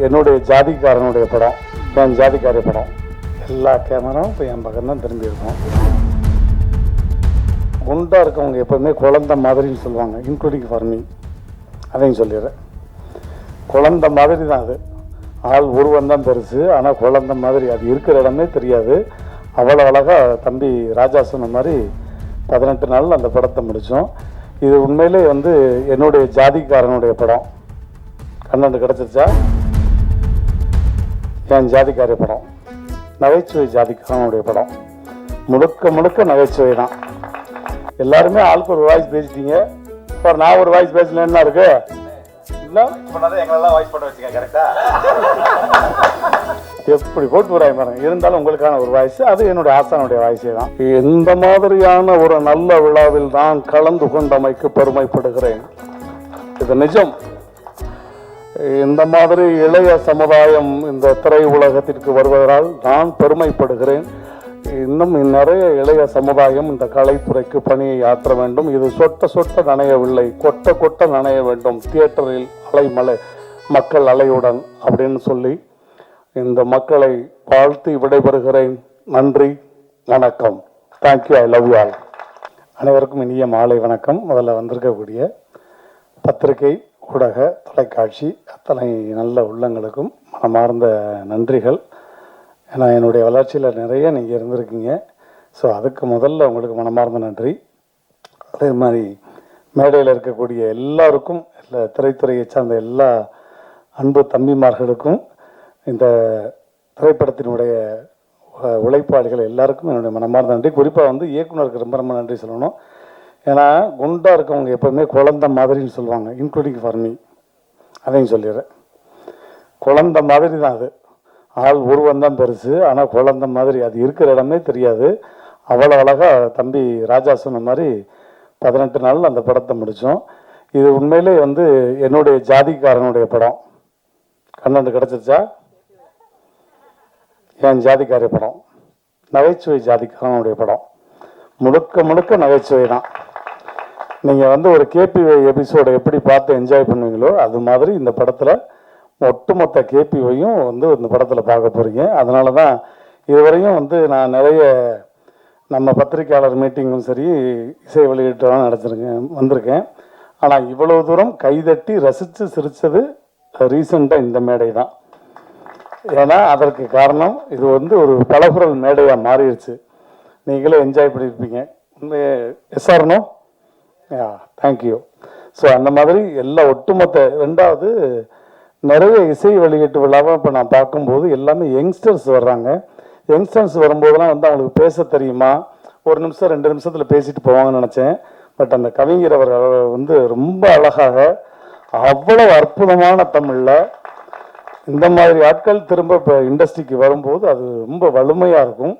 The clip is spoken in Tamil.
என்னுடைய ஜாதிக்காரனுடைய படம், என் ஜாதிக்காரி படம், எல்லா கேமராவும் இப்போ என் பக்கம் தான் திரும்பி இருக்கும். குண்டாக இருக்கவங்க எப்போவுமே குழந்த மாதிரின்னு சொல்லுவாங்க, இன்க்ளூடிங் ஃபார் மீ. அதையும் சொல்லிடுறேன், குழந்த மாதிரி தான் அது. ஆள் உருவம் தான் பெருசு, ஆனால் குழந்த மாதிரி அது இருக்கிற இடமே தெரியாது. அவ்வளோ அழகாக தம்பி ராஜா சொன்ன மாதிரி 18 நாளில் அந்த படத்தை முடித்தோம். இது உண்மையிலே என்னுடைய ஜாதிக்காரனுடைய படம். கண்ணண்டு கிடச்சிருச்சா? என் ஜாதிக்காரி படம், நகைச்சுவை ஜாதிக்காரனுடைய படம், முழுக்க முழுக்க நகைச்சுவை தான். எல்லாருமே ஆளுக்கு ஒரு வாய்ஸ் பேசிட்டீங்க. இப்போ நான் ஒரு வாய்ஸ் பேசலன்னா இருக்கு இல்லை, எங்களெல்லாம் வாய்ஸ் போட்டு வச்சுக்க. கரெக்டா எப்படி போட்டு வராய் பாருங்க. இருந்தாலும் உங்களுக்கான ஒரு வாய்ஸ், அது என்னுடைய ஆசானுடைய வாய்ஸே தான். இந்த மாதிரியான ஒரு நல்ல விழாவில் நான் கலந்து கொண்டமைக்கு பெருமைப்படுகிறேன். இது நிஜம். இந்த மாதிரி இளைய சமுதாயம் இந்த திரை உலகத்திற்கு வருவதால் நான் பெருமைப்படுகிறேன். இன்னும் நிறைய இளைய சமுதாயம் இந்த கலைத்துறைக்கு பணியை ஆற்ற வேண்டும். இது சொட்ட சொட்ட நனையவில்லை, கொட்ட கொட்ட நனைய வேண்டும். தியேட்டரில் அலைமலை, மக்கள் அலையுடன் அப்படின்னு சொல்லி இந்த மக்களை வாழ்த்தி விடைபெறுகிறேன். நன்றி, வணக்கம். Thank you, I love you all. அனைவருக்கும் இனிய மாலை வணக்கம். முதல்ல வந்திருக்கக்கூடிய பத்திரிகை, ஊடக, தொலைக்காட்சி அத்தனை நல்ல உள்ளங்களுக்கும் மனமார்ந்த நன்றிகள். ஏன்னா என்னுடைய வளர்ச்சியில் நிறைய நீங்கள் இருந்திருக்கீங்க. ஸோ அதுக்கு முதல்ல உங்களுக்கு மனமார்ந்த நன்றி. அதே மாதிரி மேடையில் இருக்கக்கூடிய எல்லாருக்கும், இல்லை திரைத்துறையை சார்ந்த எல்லா அன்பு தம்பிமார்களுக்கும், இந்த திரைப்படத்தினுடைய உழைப்பாளிகள் எல்லாருக்கும் என்னுடைய மனமார்ந்த நன்றி. குறிப்பாக இயக்குனருக்கு ரொம்ப ரொம்ப நன்றி சொல்லணும். ஏன்னா குண்டாக இருக்கவங்க எப்போவுமே குழந்த மாதிரின்னு சொல்லுவாங்க, இன்க்ளூடிங் ஃபார் மீ. அதையும் சொல்லிடுறேன், குழந்த மாதிரி தான் அது. ஆள் உருவம் தான் பெருசு, ஆனால் குழந்த மாதிரி அது இருக்கிற இடமே தெரியாது. அவ்வளோ அழகாக தம்பி ராஜா சொன்ன மாதிரி 18 நாளில் அந்த படத்தை முடித்தோம். இது உண்மையிலே என்னுடைய ஜாதிக்காரனுடைய படம். கண்ணண்டு கிடச்சிருச்சா? என் ஜாதிக்காரி படம், நகைச்சுவை ஜாதிக்காரனுடைய படம், முழுக்க முழுக்க நகைச்சுவை தான். நீங்கள் ஒரு கேபிஒய் எபிசோடை எப்படி பார்த்து என்ஜாய் பண்ணுவீங்களோ அது மாதிரி இந்த படத்தில் ஒட்டுமொத்த கேபிஒயும் இந்த படத்தில் பார்க்க போகிறீங்க. அதனால தான் இதுவரையும் நான் நிறைய நம்ம பத்திரிகையாளர் மீட்டிங்கும் சரி, இசை வெளியீட்டெல்லாம் வந்திருக்கேன். ஆனால் இவ்வளவு தூரம் கைதட்டி ரசித்து சிரித்தது ரீசெண்டாக இந்த மேடை தான். ஏன்னா அதற்கு காரணம் இது ஒரு பலகுரல் மேடையாக மாறிடுச்சு. நீங்களே என்ஜாய் பண்ணியிருப்பீங்க. எஸ்ஆர்னோ, தேங்க்யூ. ஸோ அந்த மாதிரி எல்லா ஒட்டுமொத்த. ரெண்டாவது, நிறைய இசை வெளியீட்டு விழாவை இப்போ நான் பார்க்கும்போது எல்லாமே யங்ஸ்டர்ஸ் வர்றாங்க. யங்ஸ்டர்ஸ் வரும்போதெல்லாம் அவங்களுக்கு பேச தெரியுமா, 1 நிமிஷம் 2 நிமிஷத்தில் பேசிட்டு போவாங்கன்னு நினச்சேன். பட் அந்த கவிஞர் அவர் ரொம்ப அழகாக, அவ்வளவு அற்புதமான தமிழில் இந்த மாதிரி ஆட்கள் திரும்ப இப்போ இண்டஸ்ட்ரிக்கு வரும்போது அது ரொம்ப வலிமையாக இருக்கும்.